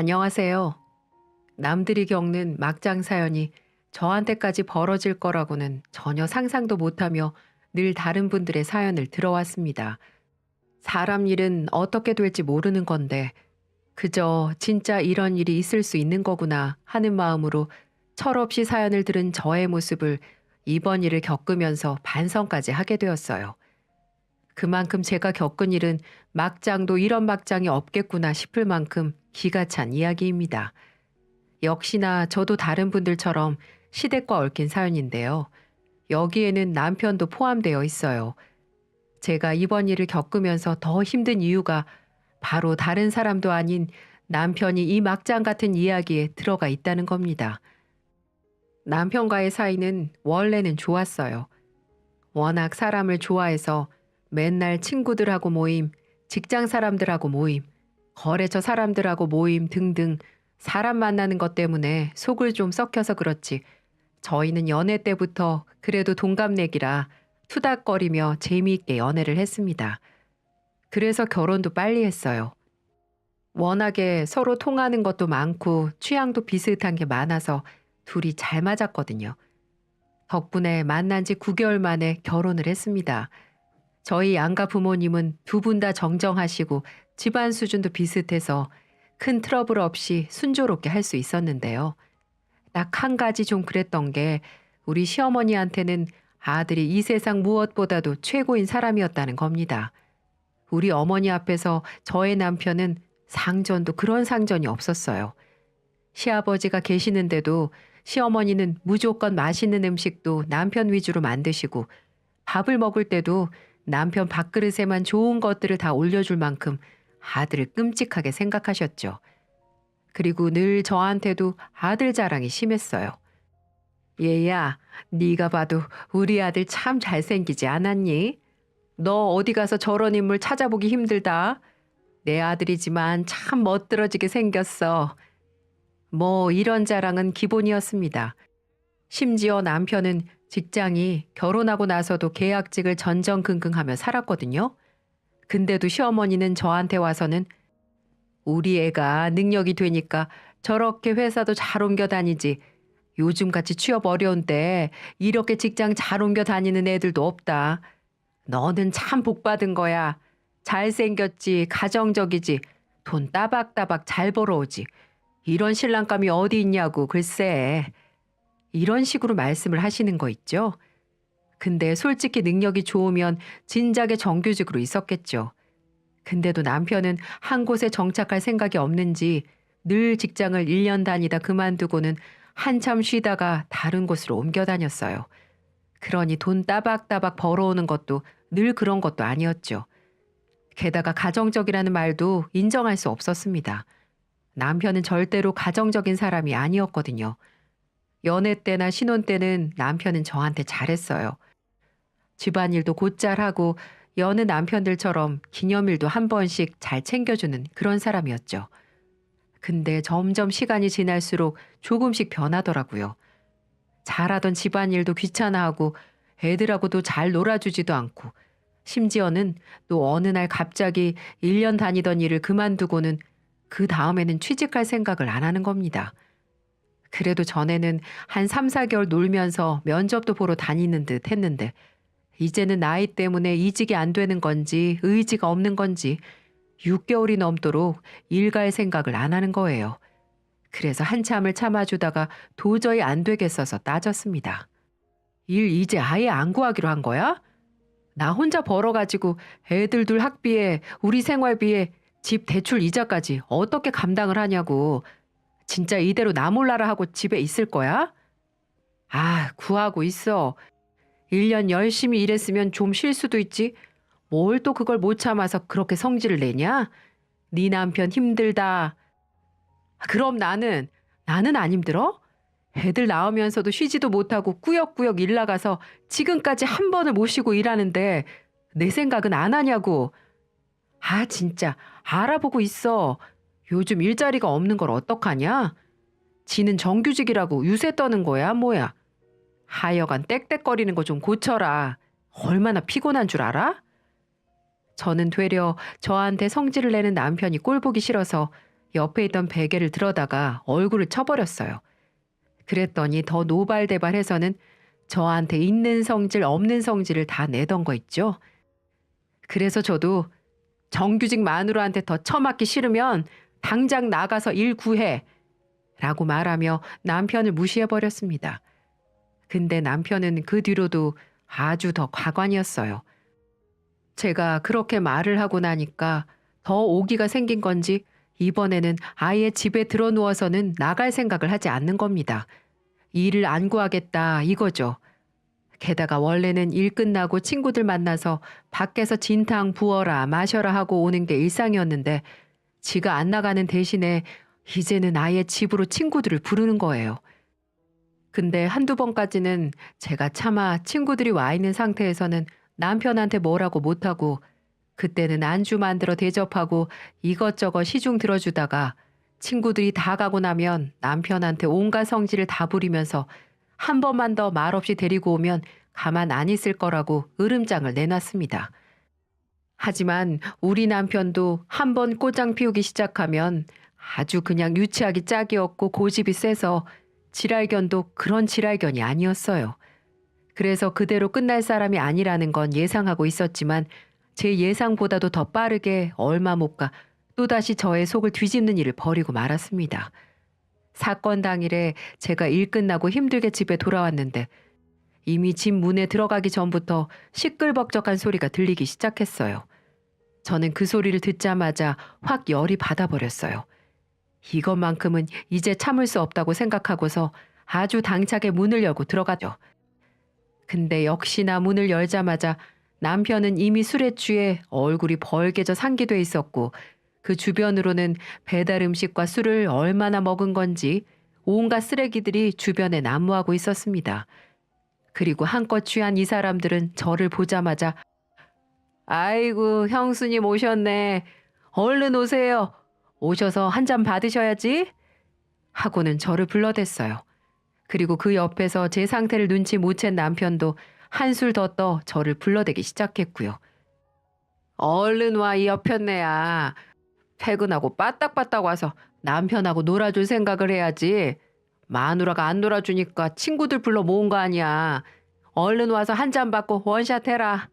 안녕하세요. 남들이 겪는 막장 사연이 저한테까지 벌어질 거라고는 전혀 상상도 못하며 늘 다른 분들의 사연을 들어왔습니다. 사람 일은 어떻게 될지 모르는 건데 그저 진짜 이런 일이 있을 수 있는 거구나 하는 마음으로 철없이 사연을 들은 저의 모습을 이번 일을 겪으면서 반성까지 하게 되었어요. 그만큼 제가 겪은 일은 막장도 이런 막장이 없겠구나 싶을 만큼 기가 찬 이야기입니다. 역시나 저도 다른 분들처럼 시댁과 얽힌 사연인데요. 여기에는 남편도 포함되어 있어요. 제가 이번 일을 겪으면서 더 힘든 이유가 바로 다른 사람도 아닌 남편이 이 막장 같은 이야기에 들어가 있다는 겁니다. 남편과의 사이는 원래는 좋았어요. 워낙 사람을 좋아해서 맨날 친구들하고 모임, 직장 사람들하고 모임, 거래처 사람들하고 모임 등등 사람 만나는 것 때문에 속을 좀 썩혀서 그렇지 저희는 연애 때부터 그래도 동갑내기라 투닥거리며 재미있게 연애를 했습니다. 그래서 결혼도 빨리 했어요. 워낙에 서로 통하는 것도 많고 취향도 비슷한 게 많아서 둘이 잘 맞았거든요. 덕분에 만난 지 9개월 만에 결혼을 했습니다. 저희 양가 부모님은 두 분 다 정정하시고 집안 수준도 비슷해서 큰 트러블 없이 순조롭게 할 수 있었는데요. 딱 한 가지 좀 그랬던 게 우리 시어머니한테는 아들이 이 세상 무엇보다도 최고인 사람이었다는 겁니다. 우리 어머니 앞에서 저의 남편은 상전도 그런 상전이 없었어요. 시아버지가 계시는데도 시어머니는 무조건 맛있는 음식도 남편 위주로 만드시고 밥을 먹을 때도 남편 밥그릇에만 좋은 것들을 다 올려줄 만큼 아들을 끔찍하게 생각하셨죠. 그리고 늘 저한테도 아들 자랑이 심했어요. 얘야, 네가 봐도 우리 아들 참 잘생기지 않았니? 너 어디 가서 저런 인물 찾아보기 힘들다. 내 아들이지만 참 멋들어지게 생겼어. 뭐 이런 자랑은 기본이었습니다. 심지어 남편은 직장이 결혼하고 나서도 계약직을 전전긍긍하며 살았거든요. 근데도 시어머니는 저한테 와서는 우리 애가 능력이 되니까 저렇게 회사도 잘 옮겨 다니지. 요즘같이 취업 어려운 때 이렇게 직장 잘 옮겨 다니는 애들도 없다. 너는 참 복 받은 거야. 잘생겼지, 가정적이지, 돈 따박따박 잘 벌어오지. 이런 신랑감이 어디 있냐고 글쎄. 이런 식으로 말씀을 하시는 거 있죠. 근데 솔직히 능력이 좋으면 진작에 정규직으로 있었겠죠. 근데도 남편은 한 곳에 정착할 생각이 없는지 늘 직장을 1년 다니다 그만두고는 한참 쉬다가 다른 곳으로 옮겨 다녔어요. 그러니 돈 따박따박 벌어오는 것도 늘 그런 것도 아니었죠. 게다가 가정적이라는 말도 인정할 수 없었습니다. 남편은 절대로 가정적인 사람이 아니었거든요. 연애 때나 신혼 때는 남편은 저한테 잘했어요. 집안일도 곧잘 하고 여느 남편들처럼 기념일도 한 번씩 잘 챙겨주는 그런 사람이었죠. 근데 점점 시간이 지날수록 조금씩 변하더라고요. 잘하던 집안일도 귀찮아하고 애들하고도 잘 놀아주지도 않고 심지어는 또 어느 날 갑자기 1년 다니던 일을 그만두고는 그 다음에는 취직할 생각을 안 하는 겁니다. 그래도 전에는 한 3, 4개월 놀면서 면접도 보러 다니는 듯 했는데 이제는 나이 때문에 이직이 안 되는 건지 의지가 없는 건지 6개월이 넘도록 일 갈 생각을 안 하는 거예요. 그래서 한참을 참아주다가 도저히 안 되겠어서 따졌습니다. 일 이제 아예 안 구하기로 한 거야? 나 혼자 벌어가지고 애들 둘 학비에 우리 생활비에 집 대출 이자까지 어떻게 감당을 하냐고. 진짜 이대로 나 몰라라 하고 집에 있을 거야? 아, 구하고 있어. 1년 열심히 일했으면 좀 쉴 수도 있지. 뭘 또 그걸 못 참아서 그렇게 성질을 내냐? 네 남편 힘들다. 그럼 나는 안 힘들어? 애들 낳으면서도 쉬지도 못하고 꾸역꾸역 일 나가서 지금까지 한 번을 못 쉬고 일하는데 내 생각은 안 하냐고. 아, 진짜 알아보고 있어. 요즘 일자리가 없는 걸 어떡하냐? 지는 정규직이라고 유세 떠는 거야, 뭐야? 하여간 떽떽거리는 거 좀 고쳐라. 얼마나 피곤한 줄 알아? 저는 되려 저한테 성질을 내는 남편이 꼴보기 싫어서 옆에 있던 베개를 들어다가 얼굴을 쳐버렸어요. 그랬더니 더 노발대발해서는 저한테 있는 성질 없는 성질을 다 내던 거 있죠. 그래서 저도 정규직 마누라한테 더 처맞기 싫으면 당장 나가서 일 구해 라고 말하며 남편을 무시해버렸습니다. 근데 남편은 그 뒤로도 아주 더 과관이었어요. 제가 그렇게 말을 하고 나니까 더 오기가 생긴 건지 이번에는 아예 집에 들어 누워서는 나갈 생각을 하지 않는 겁니다. 일을 안 구하겠다 이거죠. 게다가 원래는 일 끝나고 친구들 만나서 밖에서 진탕 부어라 마셔라 하고 오는 게 일상이었는데 지가 안 나가는 대신에 이제는 아예 집으로 친구들을 부르는 거예요. 근데 한두 번까지는 제가 차마 친구들이 와 있는 상태에서는 남편한테 뭐라고 못하고 그때는 안주 만들어 대접하고 이것저것 시중 들어주다가 친구들이 다 가고 나면 남편한테 온갖 성질을 다 부리면서 한 번만 더 말없이 데리고 오면 가만 안 있을 거라고 으름장을 내놨습니다. 하지만 우리 남편도 한 번 꼬장 피우기 시작하면 아주 그냥 유치하기 짝이 없고 고집이 세서 지랄견도 그런 지랄견이 아니었어요. 그래서 그대로 끝날 사람이 아니라는 건 예상하고 있었지만 제 예상보다도 더 빠르게 얼마 못 가 또다시 저의 속을 뒤집는 일을 벌이고 말았습니다. 사건 당일에 제가 일 끝나고 힘들게 집에 돌아왔는데 이미 집 문에 들어가기 전부터 시끌벅적한 소리가 들리기 시작했어요. 저는 그 소리를 듣자마자 확 열이 받아버렸어요. 이것만큼은 이제 참을 수 없다고 생각하고서 아주 당차게 문을 열고 들어가죠. 근데 역시나 문을 열자마자 남편은 이미 술에 취해 얼굴이 벌게져 상기돼 있었고 그 주변으로는 배달 음식과 술을 얼마나 먹은 건지 온갖 쓰레기들이 주변에 난무하고 있었습니다. 그리고 한껏 취한 이 사람들은 저를 보자마자 아이고 형수님 오셨네. 얼른 오세요. 오셔서 한 잔 받으셔야지. 하고는 저를 불러댔어요. 그리고 그 옆에서 제 상태를 눈치 못 챈 남편도 한술 더 떠 저를 불러대기 시작했고요. 얼른 와 이 여편네야. 퇴근하고 빠딱빠딱 와서 남편하고 놀아줄 생각을 해야지. 마누라가 안 놀아주니까 친구들 불러 모은 거 아니야. 얼른 와서 한 잔 받고 원샷 해라.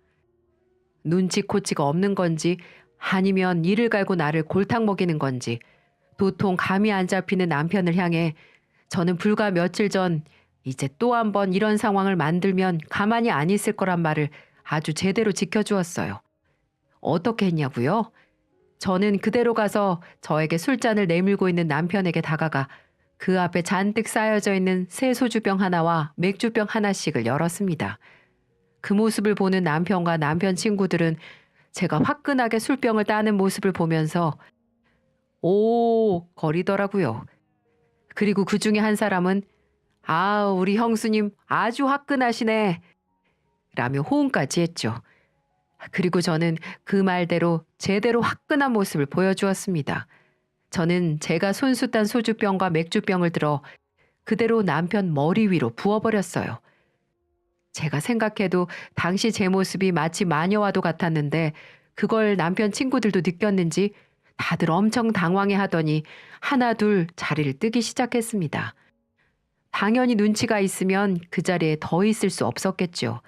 눈치코치가 없는 건지 아니면 이를 갈고 나를 골탕 먹이는 건지 도통 감이 안 잡히는 남편을 향해 저는 불과 며칠 전 이제 또 한 번 이런 상황을 만들면 가만히 안 있을 거란 말을 아주 제대로 지켜주었어요. 어떻게 했냐고요? 저는 그대로 가서 저에게 술잔을 내밀고 있는 남편에게 다가가 그 앞에 잔뜩 쌓여져 있는 새 소주병 하나와 맥주병 하나씩을 열었습니다. 그 모습을 보는 남편과 남편 친구들은 제가 화끈하게 술병을 따는 모습을 보면서 오 거리더라고요. 그리고 그 중에 한 사람은 아 우리 형수님 아주 화끈하시네 라며 호응까지 했죠. 그리고 저는 그 말대로 제대로 화끈한 모습을 보여주었습니다. 저는 제가 손수 딴 소주병과 맥주병을 들어 그대로 남편 머리 위로 부어버렸어요. 제가 생각해도 당시 제 모습이 마치 마녀와도 같았는데 그걸 남편 친구들도 느꼈는지 다들 엄청 당황해 하더니 하나 둘 자리를 뜨기 시작했습니다. 당연히 눈치가 있으면 그 자리에 더 있을 수 없었겠죠.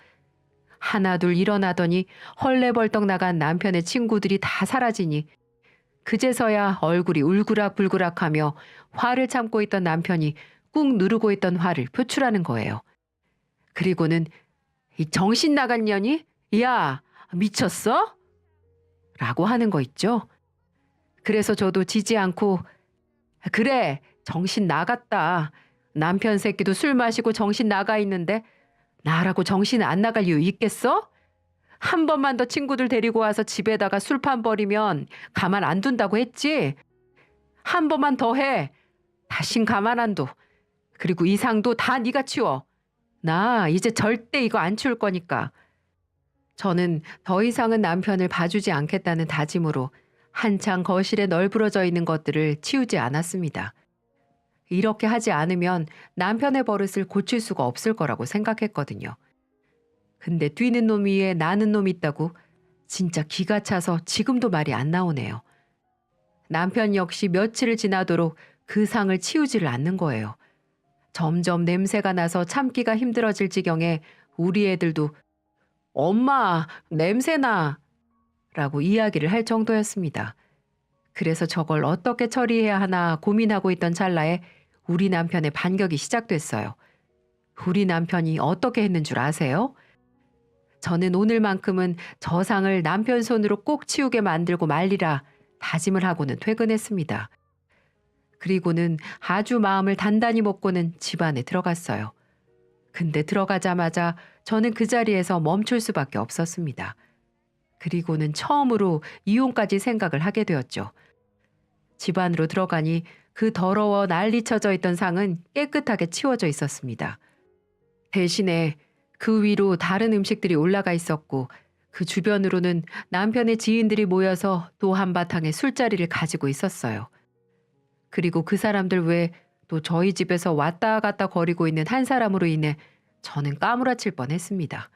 하나 둘 일어나더니 헐레벌떡 나간 남편의 친구들이 다 사라지니 그제서야 얼굴이 울그락불그락하며 화를 참고 있던 남편이 꾹 누르고 있던 화를 표출하는 거예요. 그리고는 이 정신 나간 년이 야 미쳤어? 라고 하는 거 있죠. 그래서 저도 지지 않고 그래 정신 나갔다. 남편 새끼도 술 마시고 정신 나가 있는데 나라고 정신 안 나갈 이유 있겠어? 한 번만 더 친구들 데리고 와서 집에다가 술판 버리면 가만 안 둔다고 했지? 한 번만 더 해. 다신 가만 안 둬. 그리고 이 상도 다 네가 치워. 나 이제 절대 이거 안 치울 거니까. 저는 더 이상은 남편을 봐주지 않겠다는 다짐으로 한창 거실에 널브러져 있는 것들을 치우지 않았습니다. 이렇게 하지 않으면 남편의 버릇을 고칠 수가 없을 거라고 생각했거든요. 근데 뛰는 놈 위에 나는 놈 있다고 진짜 기가 차서 지금도 말이 안 나오네요. 남편 역시 며칠을 지나도록 그 상을 치우지를 않는 거예요. 점점 냄새가 나서 참기가 힘들어질 지경에 우리 애들도 엄마, 냄새나! 라고 이야기를 할 정도였습니다. 그래서 저걸 어떻게 처리해야 하나 고민하고 있던 찰나에 우리 남편의 반격이 시작됐어요. 우리 남편이 어떻게 했는 줄 아세요? 저는 오늘만큼은 저 상을 남편 손으로 꼭 치우게 만들고 말리라 다짐을 하고는 퇴근했습니다. 그리고는 아주 마음을 단단히 먹고는 집 안에 들어갔어요. 근데 들어가자마자 저는 그 자리에서 멈출 수밖에 없었습니다. 그리고는 처음으로 이혼까지 생각을 하게 되었죠. 집 안으로 들어가니 그 더러워 난리쳐져 있던 상은 깨끗하게 치워져 있었습니다. 대신에 그 위로 다른 음식들이 올라가 있었고 그 주변으로는 남편의 지인들이 모여서 또 한바탕의 술자리를 가지고 있었어요. 그리고 그 사람들 외에 또 저희 집에서 왔다 갔다 거리고 있는 한 사람으로 인해 저는 까무라칠 뻔했습니다.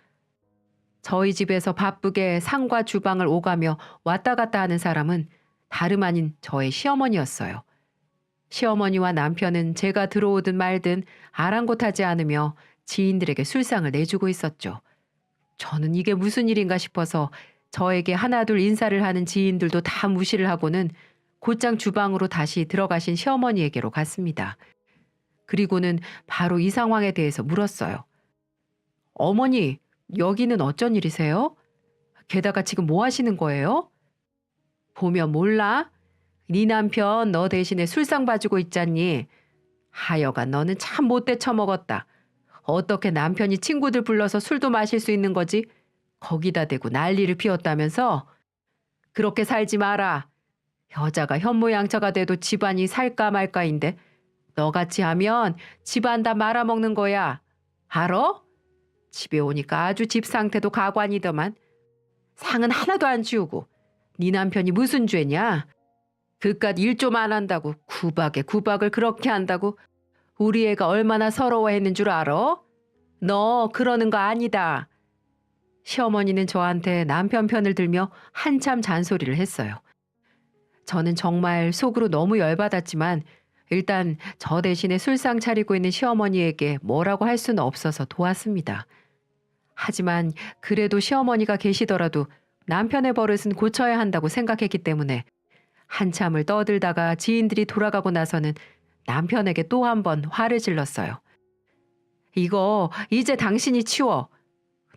저희 집에서 바쁘게 상과 주방을 오가며 왔다 갔다 하는 사람은 다름 아닌 저의 시어머니였어요. 시어머니와 남편은 제가 들어오든 말든 아랑곳하지 않으며 지인들에게 술상을 내주고 있었죠. 저는 이게 무슨 일인가 싶어서 저에게 하나둘 인사를 하는 지인들도 다 무시를 하고는 곧장 주방으로 다시 들어가신 시어머니에게로 갔습니다. 그리고는 바로 이 상황에 대해서 물었어요. 어머니, 여기는 어쩐 일이세요? 게다가 지금 뭐 하시는 거예요? 보면 몰라? 네 남편 너 대신에 술상 봐주고 있잖니. 하여간 너는 참 못돼 처먹었다. 어떻게 남편이 친구들 불러서 술도 마실 수 있는 거지? 거기다 대고 난리를 피웠다면서? 그렇게 살지 마라. 여자가 현모양처가 돼도 집안이 살까 말까인데 너같이 하면 집안 다 말아먹는 거야. 알어? 집에 오니까 아주 집 상태도 가관이더만. 상은 하나도 안 치우고 네 남편이 무슨 죄냐? 그깟 일 좀 안 한다고 구박에 구박을 그렇게 한다고 우리 애가 얼마나 서러워했는 줄 알아? 너 그러는 거 아니다. 시어머니는 저한테 남편 편을 들며 한참 잔소리를 했어요. 저는 정말 속으로 너무 열받았지만 일단 저 대신에 술상 차리고 있는 시어머니에게 뭐라고 할 수는 없어서 도왔습니다. 하지만 그래도 시어머니가 계시더라도 남편의 버릇은 고쳐야 한다고 생각했기 때문에 한참을 떠들다가 지인들이 돌아가고 나서는 남편에게 또 한 번 화를 질렀어요. 이거 이제 당신이 치워.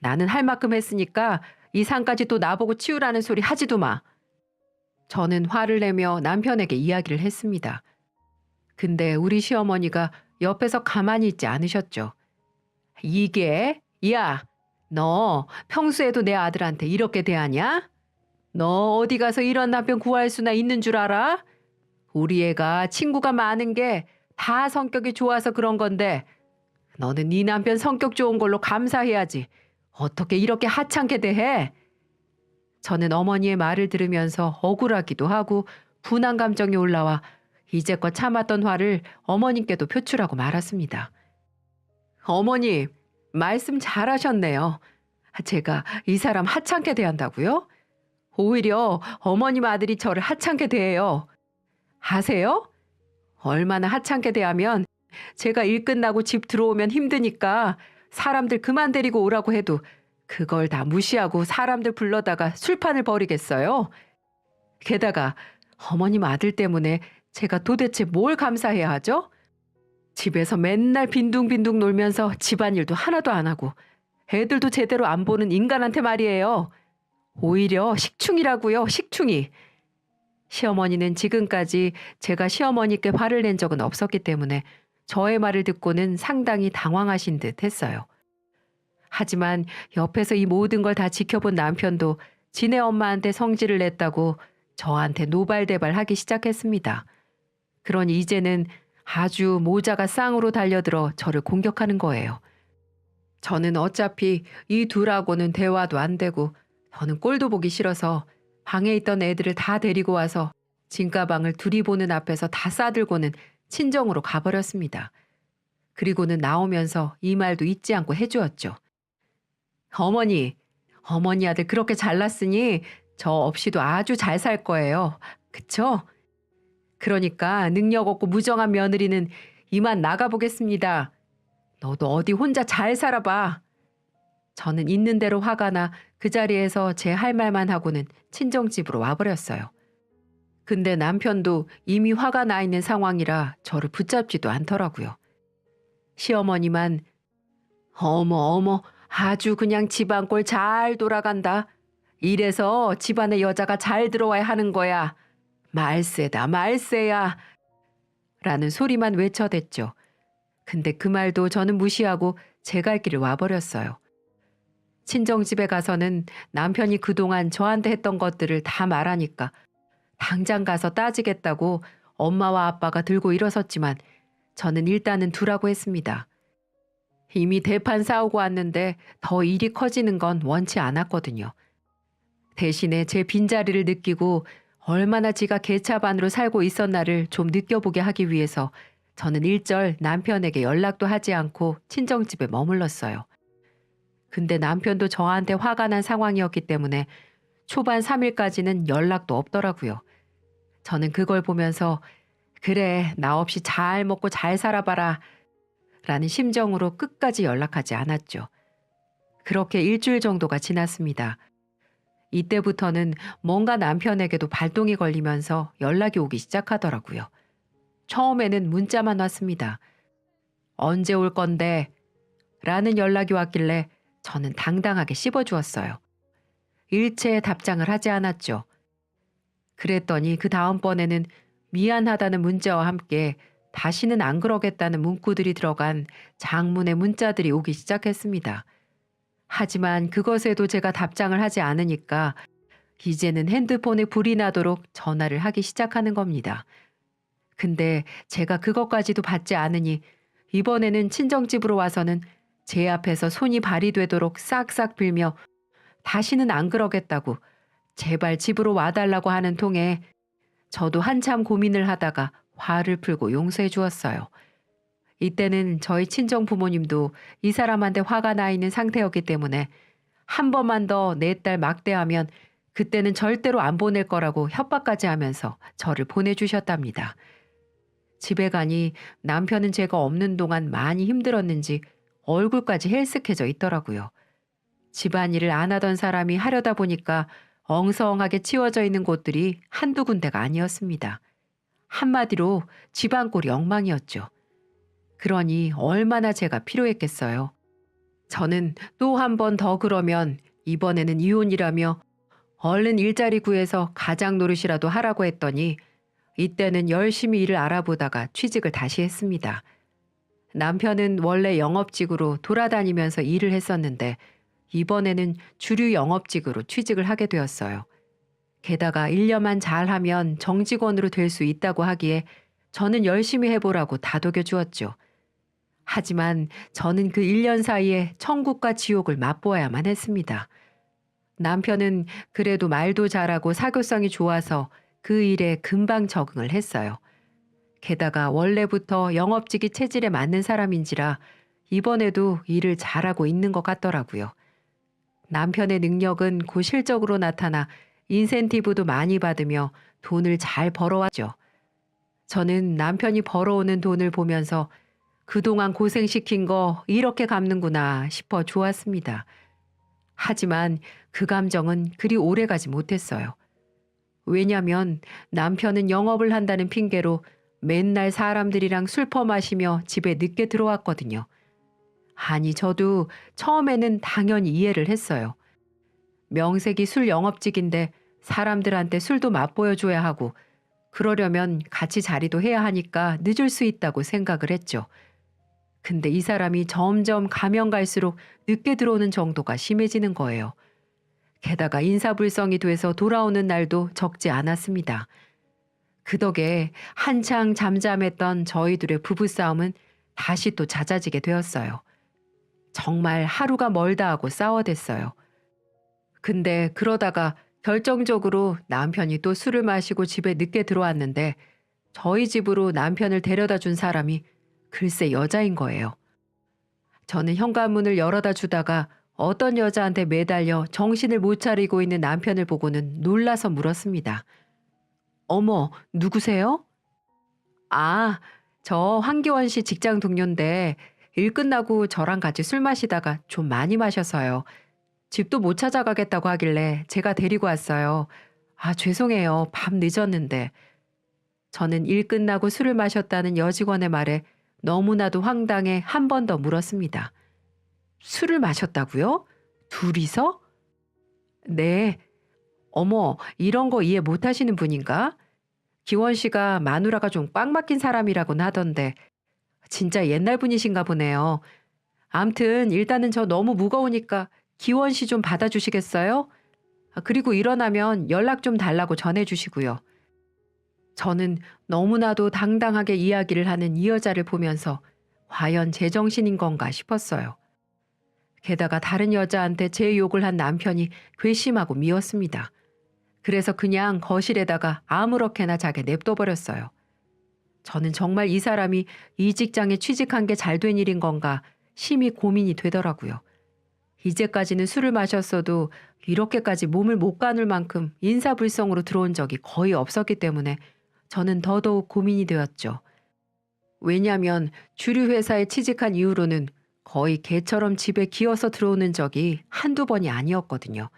나는 할 만큼 했으니까 이 상까지 또 나보고 치우라는 소리 하지도 마. 저는 화를 내며 남편에게 이야기를 했습니다. 근데 우리 시어머니가 옆에서 가만히 있지 않으셨죠. 이게? 야, 너 평소에도 내 아들한테 이렇게 대하냐? 너 어디 가서 이런 남편 구할 수나 있는 줄 알아? 우리 애가 친구가 많은 게 다 성격이 좋아서 그런 건데 너는 네 남편 성격 좋은 걸로 감사해야지. 어떻게 이렇게 하찮게 대해? 저는 어머니의 말을 들으면서 억울하기도 하고 분한 감정이 올라와 이제껏 참았던 화를 어머님께도 표출하고 말았습니다. 어머니, 말씀 잘하셨네요. 제가 이 사람 하찮게 대한다고요? 오히려 어머님 아들이 저를 하찮게 대해요. 아세요? 얼마나 하찮게 대하면 제가 일 끝나고 집 들어오면 힘드니까 사람들 그만 데리고 오라고 해도 그걸 다 무시하고 사람들 불러다가 술판을 벌이겠어요? 게다가 어머님 아들 때문에 제가 도대체 뭘 감사해야 하죠? 집에서 맨날 빈둥빈둥 놀면서 집안일도 하나도 안 하고 애들도 제대로 안 보는 인간한테 말이에요. 오히려 식충이라고요, 식충이. 시어머니는 지금까지 제가 시어머니께 화를 낸 적은 없었기 때문에 저의 말을 듣고는 상당히 당황하신 듯 했어요. 하지만 옆에서 이 모든 걸 다 지켜본 남편도 지네 엄마한테 성질을 냈다고 저한테 노발대발하기 시작했습니다. 그러니 이제는 아주 모자가 쌍으로 달려들어 저를 공격하는 거예요. 저는 어차피 이 둘하고는 대화도 안 되고 저는 꼴도 보기 싫어서 방에 있던 애들을 다 데리고 와서 진가방을 둘이 보는 앞에서 다 싸들고는 친정으로 가버렸습니다. 그리고는 나오면서 이 말도 잊지 않고 해주었죠. 어머니 아들 그렇게 잘났으니 저 없이도 아주 잘 살 거예요. 그쵸? 그러니까 능력 없고 무정한 며느리는 이만 나가보겠습니다. 너도 어디 혼자 잘 살아봐. 저는 있는 대로 화가 나 그 자리에서 제 할 말만 하고는 친정집으로 와버렸어요. 근데 남편도 이미 화가 나 있는 상황이라 저를 붙잡지도 않더라고요. 시어머니만 어머 어머 아주 그냥 집안 꼴 잘 돌아간다. 이래서 집안에 여자가 잘 들어와야 하는 거야. 말세다 말세야. 라는 소리만 외쳐댔죠. 근데 그 말도 저는 무시하고 제 갈 길을 와버렸어요. 친정집에 가서는 남편이 그동안 저한테 했던 것들을 다 말하니까 당장 가서 따지겠다고 엄마와 아빠가 들고 일어섰지만 저는 일단은 두라고 했습니다. 이미 대판 싸우고 왔는데 더 일이 커지는 건 원치 않았거든요. 대신에 제 빈자리를 느끼고 얼마나 지가 개차반으로 살고 있었나를 좀 느껴보게 하기 위해서 저는 일절 남편에게 연락도 하지 않고 친정집에 머물렀어요. 근데 남편도 저한테 화가 난 상황이었기 때문에 초반 3일까지는 연락도 없더라고요. 저는 그걸 보면서 그래 나 없이 잘 먹고 잘 살아봐라 라는 심정으로 끝까지 연락하지 않았죠. 그렇게 일주일 정도가 지났습니다. 이때부터는 뭔가 남편에게도 발동이 걸리면서 연락이 오기 시작하더라고요. 처음에는 문자만 왔습니다. 언제 올 건데? 라는 연락이 왔길래 저는 당당하게 씹어주었어요. 일체 답장을 하지 않았죠. 그랬더니 그 다음번에는 미안하다는 문자와 함께 다시는 안 그러겠다는 문구들이 들어간 장문의 문자들이 오기 시작했습니다. 하지만 그것에도 제가 답장을 하지 않으니까 이제는 핸드폰에 불이 나도록 전화를 하기 시작하는 겁니다. 근데 제가 그것까지도 받지 않으니 이번에는 친정집으로 와서는 제 앞에서 손이 발이 되도록 싹싹 빌며 다시는 안 그러겠다고 제발 집으로 와달라고 하는 통에 저도 한참 고민을 하다가 화를 풀고 용서해 주었어요. 이때는 저희 친정 부모님도 이 사람한테 화가 나 있는 상태였기 때문에 한 번만 더 내 딸 막대하면 그때는 절대로 안 보낼 거라고 협박까지 하면서 저를 보내주셨답니다. 집에 가니 남편은 제가 없는 동안 많이 힘들었는지 얼굴까지 헬쓱해져 있더라고요. 집안일을 안 하던 사람이 하려다 보니까 엉성하게 치워져 있는 곳들이 한두 군데가 아니었습니다. 한마디로 집안 꼴이 엉망이었죠. 그러니 얼마나 제가 필요했겠어요. 저는 또 한 번 더 그러면 이번에는 이혼이라며 얼른 일자리 구해서 가장 노릇이라도 하라고 했더니 이때는 열심히 일을 알아보다가 취직을 다시 했습니다. 남편은 원래 영업직으로 돌아다니면서 일을 했었는데 이번에는 주류 영업직으로 취직을 하게 되었어요. 게다가 1년만 잘하면 정직원으로 될 수 있다고 하기에 저는 열심히 해보라고 다독여 주었죠. 하지만 저는 그 1년 사이에 천국과 지옥을 맛보아야만 했습니다. 남편은 그래도 말도 잘하고 사교성이 좋아서 그 일에 금방 적응을 했어요. 게다가 원래부터 영업직이 체질에 맞는 사람인지라 이번에도 일을 잘하고 있는 것 같더라고요. 남편의 능력은 곧 실적으로 나타나 인센티브도 많이 받으며 돈을 잘 벌어왔죠. 저는 남편이 벌어오는 돈을 보면서 그동안 고생시킨 거 이렇게 갚는구나 싶어 좋았습니다. 하지만 그 감정은 그리 오래가지 못했어요. 왜냐면 남편은 영업을 한다는 핑계로 맨날 사람들이랑 술 퍼마시며 집에 늦게 들어왔거든요. 아니 저도 처음에는 당연히 이해를 했어요. 명색이 술 영업직인데 사람들한테 술도 맛보여줘야 하고 그러려면 같이 자리도 해야 하니까 늦을 수 있다고 생각을 했죠. 근데 이 사람이 점점 가면 갈수록 늦게 들어오는 정도가 심해지는 거예요. 게다가 인사불성이 돼서 돌아오는 날도 적지 않았습니다. 그 덕에 한창 잠잠했던 저희들의 부부싸움은 다시 또 잦아지게 되었어요. 정말 하루가 멀다 하고 싸워댔어요. 근데 그러다가 결정적으로 남편이 또 술을 마시고 집에 늦게 들어왔는데 저희 집으로 남편을 데려다 준 사람이 글쎄 여자인 거예요. 저는 현관문을 열어다 주다가 어떤 여자한테 매달려 정신을 못 차리고 있는 남편을 보고는 놀라서 물었습니다. 어머, 누구세요? 아, 저 황기원 씨 직장 동료인데 일 끝나고 저랑 같이 술 마시다가 좀 많이 마셔서요. 집도 못 찾아가겠다고 하길래 제가 데리고 왔어요. 아, 죄송해요. 밤 늦었는데. 저는 일 끝나고 술을 마셨다는 여직원의 말에 너무나도 황당해 한 번 더 물었습니다. 술을 마셨다고요? 둘이서? 네. 어머, 이런 거 이해 못 하시는 분인가? 기원 씨가 마누라가 좀 꽉 막힌 사람이라고는 하던데 진짜 옛날 분이신가 보네요. 암튼 일단은 저 너무 무거우니까 기원 씨 좀 받아주시겠어요? 아, 그리고 일어나면 연락 좀 달라고 전해주시고요. 저는 너무나도 당당하게 이야기를 하는 이 여자를 보면서 과연 제정신인 건가 싶었어요. 게다가 다른 여자한테 제 욕을 한 남편이 괘씸하고 미웠습니다. 그래서 그냥 거실에다가 아무렇게나 자게 냅둬버렸어요. 저는 정말 이 사람이 이 직장에 취직한 게 잘 된 일인 건가 심히 고민이 되더라고요. 이제까지는 술을 마셨어도 이렇게까지 몸을 못 가눌 만큼 인사불성으로 들어온 적이 거의 없었기 때문에 저는 더더욱 고민이 되었죠. 왜냐하면 주류 회사에 취직한 이후로는 거의 개처럼 집에 기어서 들어오는 적이 한두 번이 아니었거든요.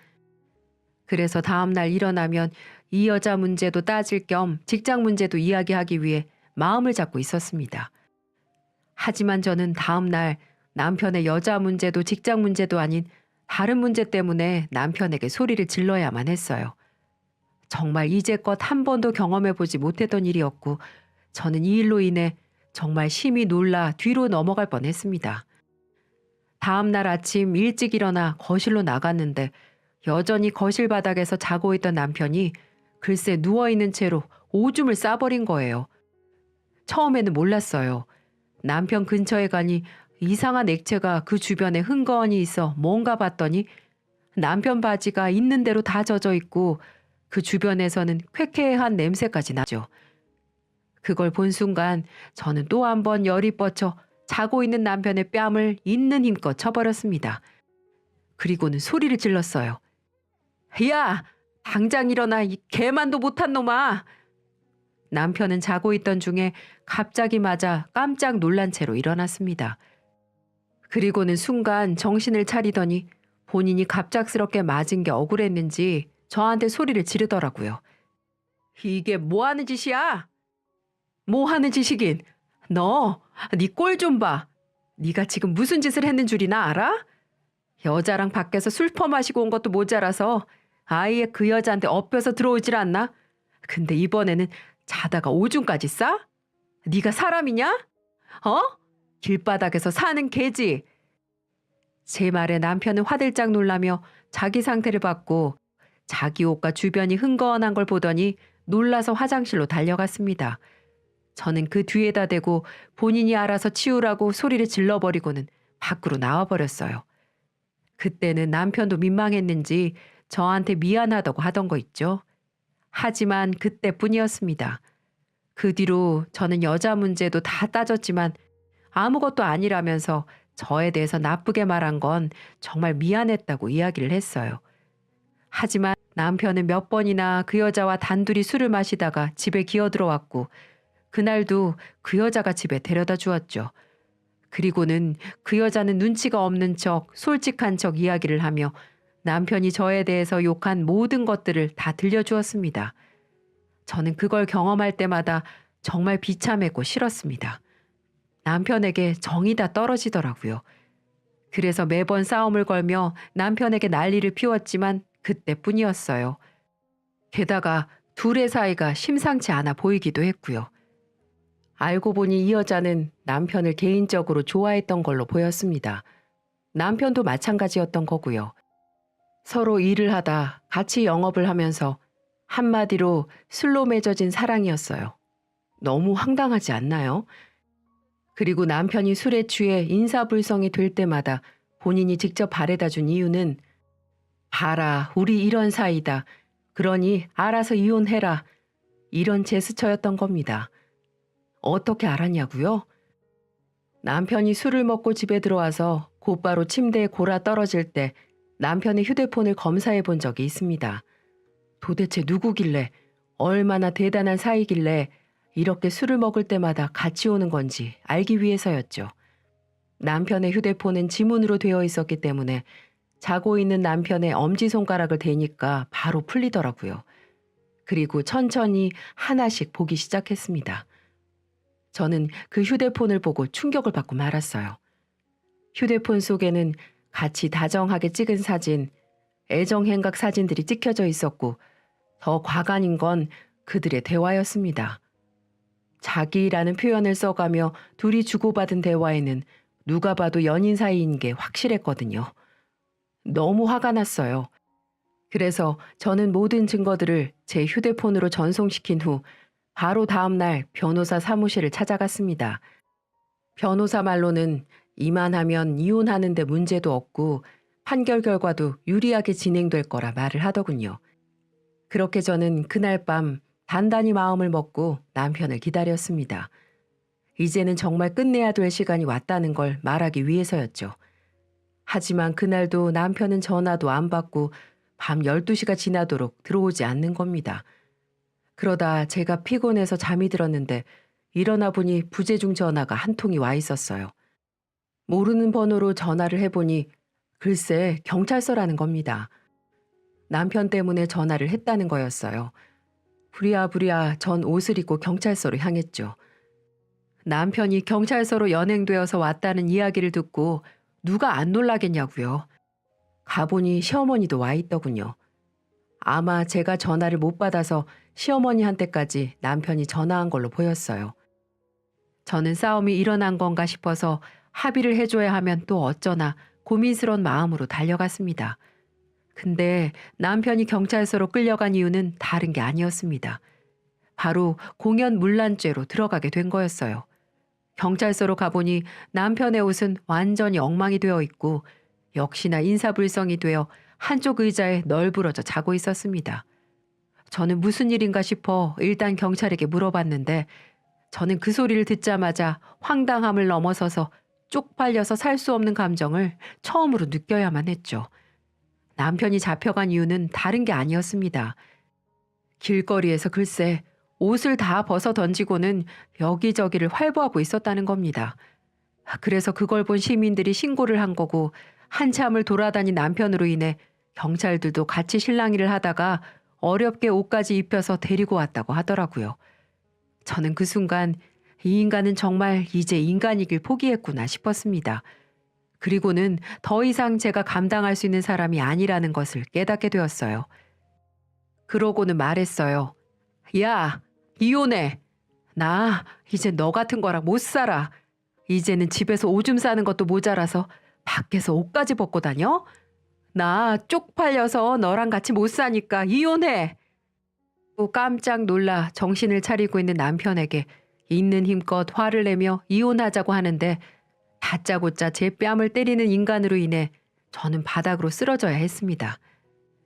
그래서 다음날 일어나면 이 여자 문제도 따질 겸 직장 문제도 이야기하기 위해 마음을 잡고 있었습니다. 하지만 저는 다음날 남편의 여자 문제도 직장 문제도 아닌 다른 문제 때문에 남편에게 소리를 질러야만 했어요. 정말 이제껏 한 번도 경험해보지 못했던 일이었고 저는 이 일로 인해 정말 심히 놀라 뒤로 넘어갈 뻔했습니다. 다음날 아침 일찍 일어나 거실로 나갔는데 여전히 거실 바닥에서 자고 있던 남편이 글쎄 누워있는 채로 오줌을 싸버린 거예요. 처음에는 몰랐어요. 남편 근처에 가니 이상한 액체가 그 주변에 흥건히 있어 뭔가 봤더니 남편 바지가 있는 대로 다 젖어 있고 그 주변에서는 쾌쾌한 냄새까지 나죠. 그걸 본 순간 저는 또 한 번 열이 뻗쳐 자고 있는 남편의 뺨을 있는 힘껏 쳐버렸습니다. 그리고는 소리를 질렀어요. 야! 당장 일어나 이 개만도 못한 놈아! 남편은 자고 있던 중에 갑자기 맞아 깜짝 놀란 채로 일어났습니다. 그리고는 순간 정신을 차리더니 본인이 갑작스럽게 맞은 게 억울했는지 저한테 소리를 지르더라고요. 이게 뭐 하는 짓이야? 뭐 하는 짓이긴. 너, 네 꼴 좀 봐. 네가 지금 무슨 짓을 했는 줄이나 알아? 여자랑 밖에서 술 퍼마시고 온 것도 모자라서 아예 그 여자한테 엎여서 들어오질 않나? 근데 이번에는 자다가 오줌까지 싸? 네가 사람이냐? 어? 길바닥에서 사는 개지? 제 말에 남편은 화들짝 놀라며 자기 상태를 봤고 자기 옷과 주변이 흥건한 걸 보더니 놀라서 화장실로 달려갔습니다. 저는 그 뒤에다 대고 본인이 알아서 치우라고 소리를 질러버리고는 밖으로 나와버렸어요. 그때는 남편도 민망했는지 저한테 미안하다고 하던 거 있죠. 하지만 그때뿐이었습니다. 그 뒤로 저는 여자 문제도 다 따졌지만 아무것도 아니라면서 저에 대해서 나쁘게 말한 건 정말 미안했다고 이야기를 했어요. 하지만 남편은 몇 번이나 그 여자와 단둘이 술을 마시다가 집에 기어들어왔고 그날도 그 여자가 집에 데려다 주었죠. 그리고는 그 여자는 눈치가 없는 척 솔직한 척 이야기를 하며 남편이 저에 대해서 욕한 모든 것들을 다 들려주었습니다. 저는 그걸 경험할 때마다 정말 비참했고 싫었습니다. 남편에게 정이 다 떨어지더라고요. 그래서 매번 싸움을 걸며 남편에게 난리를 피웠지만 그때뿐이었어요. 게다가 둘의 사이가 심상치 않아 보이기도 했고요. 알고 보니 이 여자는 남편을 개인적으로 좋아했던 걸로 보였습니다. 남편도 마찬가지였던 거고요. 서로 일을 하다 같이 영업을 하면서 한마디로 술로 맺어진 사랑이었어요. 너무 황당하지 않나요? 그리고 남편이 술에 취해 인사불성이 될 때마다 본인이 직접 바래다 준 이유는 봐라, 우리 이런 사이다. 그러니 알아서 이혼해라. 이런 제스처였던 겁니다. 어떻게 알았냐고요? 남편이 술을 먹고 집에 들어와서 곧바로 침대에 골아 떨어질 때 남편의 휴대폰을 검사해 본 적이 있습니다. 도대체 누구길래, 얼마나 대단한 사이길래 이렇게 술을 먹을 때마다 같이 오는 건지 알기 위해서였죠. 남편의 휴대폰은 지문으로 되어 있었기 때문에 자고 있는 남편의 엄지손가락을 대니까 바로 풀리더라고요. 그리고 천천히 하나씩 보기 시작했습니다. 저는 그 휴대폰을 보고 충격을 받고 말았어요. 휴대폰 속에는 같이 다정하게 찍은 사진, 애정행각 사진들이 찍혀져 있었고 더 과간인 건 그들의 대화였습니다. 자기라는 표현을 써가며 둘이 주고받은 대화에는 누가 봐도 연인 사이인 게 확실했거든요. 너무 화가 났어요. 그래서 저는 모든 증거들을 제 휴대폰으로 전송시킨 후 바로 다음 날 변호사 사무실을 찾아갔습니다. 변호사 말로는 이만하면 이혼하는데 문제도 없고 판결 결과도 유리하게 진행될 거라 말을 하더군요. 그렇게 저는 그날 밤 단단히 마음을 먹고 남편을 기다렸습니다. 이제는 정말 끝내야 될 시간이 왔다는 걸 말하기 위해서였죠. 하지만 그날도 남편은 전화도 안 받고 밤 12시가 지나도록 들어오지 않는 겁니다. 그러다 제가 피곤해서 잠이 들었는데 일어나 보니 부재중 전화가 한 통이 와 있었어요. 모르는 번호로 전화를 해보니 글쎄 경찰서라는 겁니다. 남편 때문에 전화를 했다는 거였어요. 부랴부랴 전 옷을 입고 경찰서로 향했죠. 남편이 경찰서로 연행되어서 왔다는 이야기를 듣고 누가 안 놀라겠냐고요. 가보니 시어머니도 와 있더군요. 아마 제가 전화를 못 받아서 시어머니한테까지 남편이 전화한 걸로 보였어요. 저는 싸움이 일어난 건가 싶어서 합의를 해줘야 하면 또 어쩌나 고민스러운 마음으로 달려갔습니다. 근데 남편이 경찰서로 끌려간 이유는 다른 게 아니었습니다. 바로 공연문란죄로 들어가게 된 거였어요. 경찰서로 가보니 남편의 옷은 완전히 엉망이 되어 있고 역시나 인사불성이 되어 한쪽 의자에 널브러져 자고 있었습니다. 저는 무슨 일인가 싶어 일단 경찰에게 물어봤는데 저는 그 소리를 듣자마자 황당함을 넘어서서 쪽팔려서 살 수 없는 감정을 처음으로 느껴야만 했죠. 남편이 잡혀간 이유는 다른 게 아니었습니다. 길거리에서 글쎄 옷을 다 벗어 던지고는 여기저기를 활보하고 있었다는 겁니다. 그래서 그걸 본 시민들이 신고를 한 거고 한참을 돌아다닌 남편으로 인해 경찰들도 같이 실랑이를 하다가 어렵게 옷까지 입혀서 데리고 왔다고 하더라고요. 저는 그 순간 이 인간은 정말 이제 인간이길 포기했구나 싶었습니다. 그리고는 더 이상 제가 감당할 수 있는 사람이 아니라는 것을 깨닫게 되었어요. 그러고는 말했어요. 야, 이혼해. 나 이제 너 같은 거랑 못 살아. 이제는 집에서 오줌 싸는 것도 모자라서 밖에서 옷까지 벗고 다녀? 나 쪽팔려서 너랑 같이 못 사니까 이혼해. 또 깜짝 놀라 정신을 차리고 있는 남편에게 있는 힘껏 화를 내며 이혼하자고 하는데 다짜고짜 제 뺨을 때리는 인간으로 인해 저는 바닥으로 쓰러져야 했습니다.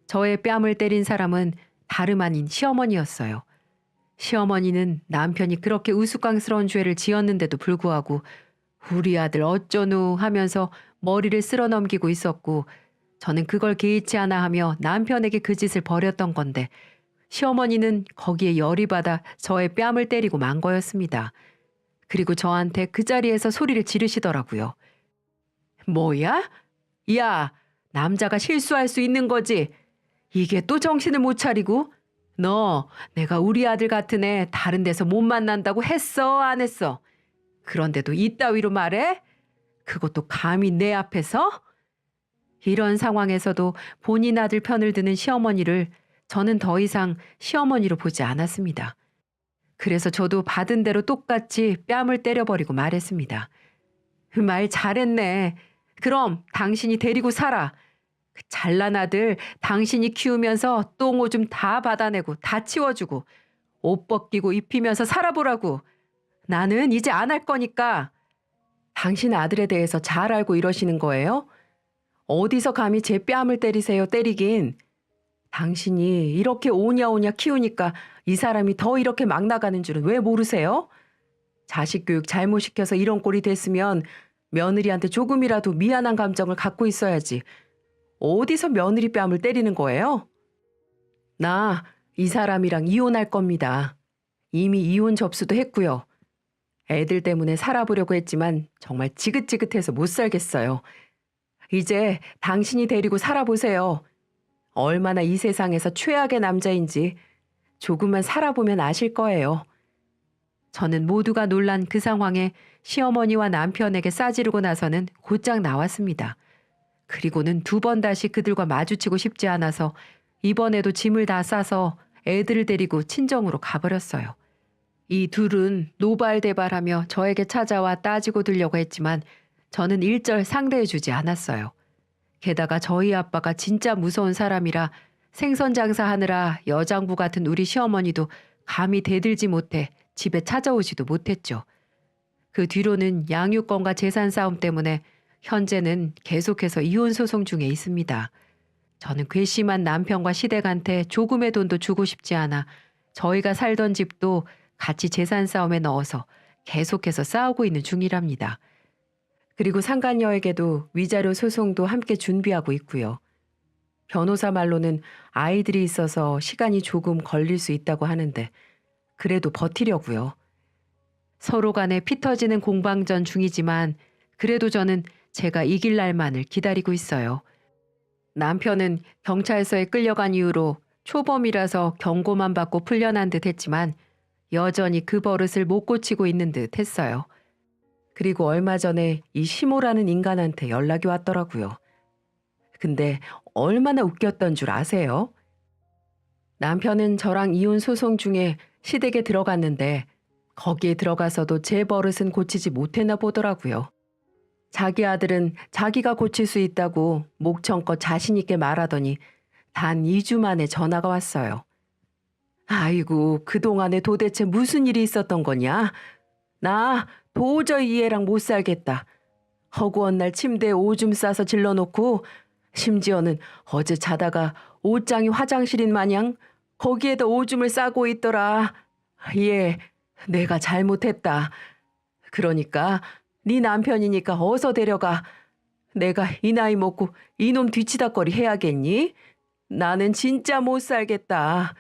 저의 뺨을 때린 사람은 다름 아닌 시어머니였어요. 시어머니는 남편이 그렇게 우스꽝스러운 죄를 지었는데도 불구하고 우리 아들 어쩌누 하면서 머리를 쓸어 넘기고 있었고 저는 그걸 개의치 않아 하며 남편에게 그 짓을 벌였던 건데 시어머니는 거기에 열이 받아 저의 뺨을 때리고 만 거였습니다. 그리고 저한테 그 자리에서 소리를 지르시더라고요. 뭐야? 야, 남자가 실수할 수 있는 거지. 이게 또 정신을 못 차리고? 너 내가 우리 아들 같은 애 다른 데서 못 만난다고 했어 안 했어? 그런데도 이따위로 말해? 그것도 감히 내 앞에서? 이런 상황에서도 본인 아들 편을 드는 시어머니를 저는 더 이상 시어머니로 보지 않았습니다. 그래서 저도 받은 대로 똑같이 뺨을 때려버리고 말했습니다. 말 잘했네. 그럼 당신이 데리고 살아. 그 잘난 아들 당신이 키우면서 똥 오줌 다 받아내고 다 치워주고 옷 벗기고 입히면서 살아보라고. 나는 이제 안 할 거니까. 당신 아들에 대해서 잘 알고 이러시는 거예요? 어디서 감히 제 뺨을 때리세요, 때리긴. 당신이 이렇게 오냐오냐 키우니까 이 사람이 더 이렇게 막 나가는 줄은 왜 모르세요? 자식 교육 잘못 시켜서 이런 꼴이 됐으면 며느리한테 조금이라도 미안한 감정을 갖고 있어야지. 어디서 며느리 뺨을 때리는 거예요? 나 이 사람이랑 이혼할 겁니다. 이미 이혼 접수도 했고요. 애들 때문에 살아보려고 했지만 정말 지긋지긋해서 못 살겠어요. 이제 당신이 데리고 살아보세요. 얼마나 이 세상에서 최악의 남자인지 조금만 살아보면 아실 거예요. 저는 모두가 놀란 그 상황에 시어머니와 남편에게 싸지르고 나서는 곧장 나왔습니다. 그리고는 두 번 다시 그들과 마주치고 싶지 않아서 이번에도 짐을 다 싸서 애들을 데리고 친정으로 가버렸어요. 이 둘은 노발대발하며 저에게 찾아와 따지고 들려고 했지만 저는 일절 상대해주지 않았어요. 게다가 저희 아빠가 진짜 무서운 사람이라 생선 장사하느라 여장부 같은 우리 시어머니도 감히 대들지 못해 집에 찾아오지도 못했죠. 그 뒤로는 양육권과 재산 싸움 때문에 현재는 계속해서 이혼 소송 중에 있습니다. 저는 괘씸한 남편과 시댁한테 조금의 돈도 주고 싶지 않아 저희가 살던 집도 같이 재산 싸움에 넣어서 계속해서 싸우고 있는 중이랍니다. 그리고 상간녀에게도 위자료 소송도 함께 준비하고 있고요. 변호사 말로는 아이들이 있어서 시간이 조금 걸릴 수 있다고 하는데 그래도 버티려고요. 서로 간에 피 터지는 공방전 중이지만 그래도 저는 제가 이길 날만을 기다리고 있어요. 남편은 경찰서에 끌려간 이후로 초범이라서 경고만 받고 풀려난 듯 했지만 여전히 그 버릇을 못 고치고 있는 듯 했어요. 그리고 얼마 전에 이 시모라는 인간한테 연락이 왔더라고요. 근데 얼마나 웃겼던 줄 아세요? 남편은 저랑 이혼 소송 중에 시댁에 들어갔는데 거기에 들어가서도 제 버릇은 고치지 못했나 보더라고요. 자기 아들은 자기가 고칠 수 있다고 목청껏 자신 있게 말하더니 단 2주 만에 전화가 왔어요. 아이고, 그동안에 도대체 무슨 일이 있었던 거냐? 나 도저히 이 애랑 못 살겠다. 허구한 날 침대에 오줌 싸서 질러놓고 심지어는 어제 자다가 옷장이 화장실인 마냥 거기에다 오줌을 싸고 있더라. 예, 내가 잘못했다. 그러니까 네 남편이니까 어서 데려가. 내가 이 나이 먹고 이놈 뒤치다꺼리 해야겠니? 나는 진짜 못 살겠다.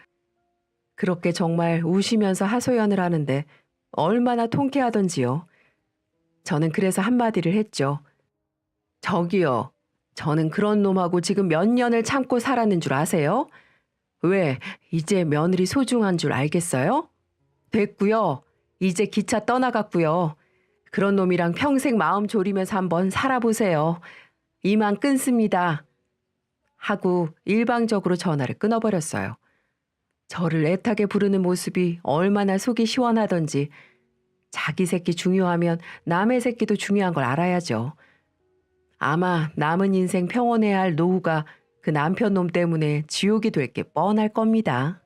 그렇게 정말 우시면서 하소연을 하는데 얼마나 통쾌하던지요. 저는 그래서 한마디를 했죠. 저기요, 저는 그런 놈하고 지금 몇 년을 참고 살았는 줄 아세요? 왜, 이제 며느리 소중한 줄 알겠어요? 됐고요. 이제 기차 떠나갔고요. 그런 놈이랑 평생 마음 졸이면서 한번 살아보세요. 이만 끊습니다. 하고 일방적으로 전화를 끊어버렸어요. 저를 애타게 부르는 모습이 얼마나 속이 시원하던지 자기 새끼 중요하면 남의 새끼도 중요한 걸 알아야죠. 아마 남은 인생 평온해야 할 노후가 그 남편 놈 때문에 지옥이 될 게 뻔할 겁니다.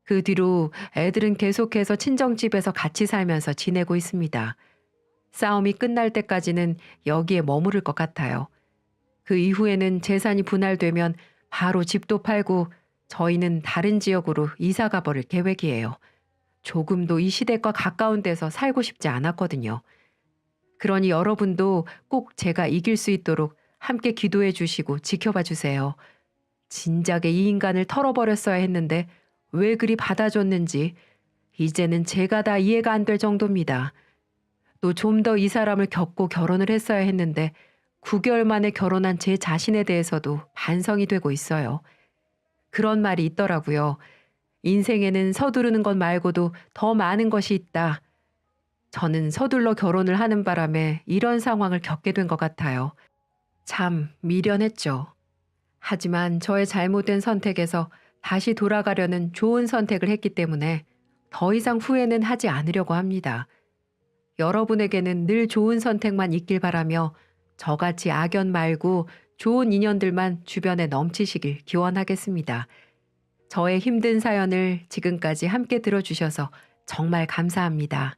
그 뒤로 애들은 계속해서 친정집에서 같이 살면서 지내고 있습니다. 싸움이 끝날 때까지는 여기에 머무를 것 같아요. 그 이후에는 재산이 분할되면 바로 집도 팔고 저희는 다른 지역으로 이사 가버릴 계획이에요. 조금도 이 시댁과 가까운 데서 살고 싶지 않았거든요. 그러니 여러분도 꼭 제가 이길 수 있도록 함께 기도해 주시고 지켜봐 주세요. 진작에 이 인간을 털어버렸어야 했는데 왜 그리 받아줬는지 이제는 제가 다 이해가 안 될 정도입니다. 또 좀 더 이 사람을 겪고 결혼을 했어야 했는데 9개월 만에 결혼한 제 자신에 대해서도 반성이 되고 있어요. 그런 말이 있더라고요. 인생에는 서두르는 것 말고도 더 많은 것이 있다. 저는 서둘러 결혼을 하는 바람에 이런 상황을 겪게 된 것 같아요. 참 미련했죠. 하지만 저의 잘못된 선택에서 다시 돌아가려는 좋은 선택을 했기 때문에 더 이상 후회는 하지 않으려고 합니다. 여러분에게는 늘 좋은 선택만 있길 바라며 저같이 악연 말고 좋은 인연들만 주변에 넘치시길 기원하겠습니다. 저의 힘든 사연을 지금까지 함께 들어주셔서 정말 감사합니다.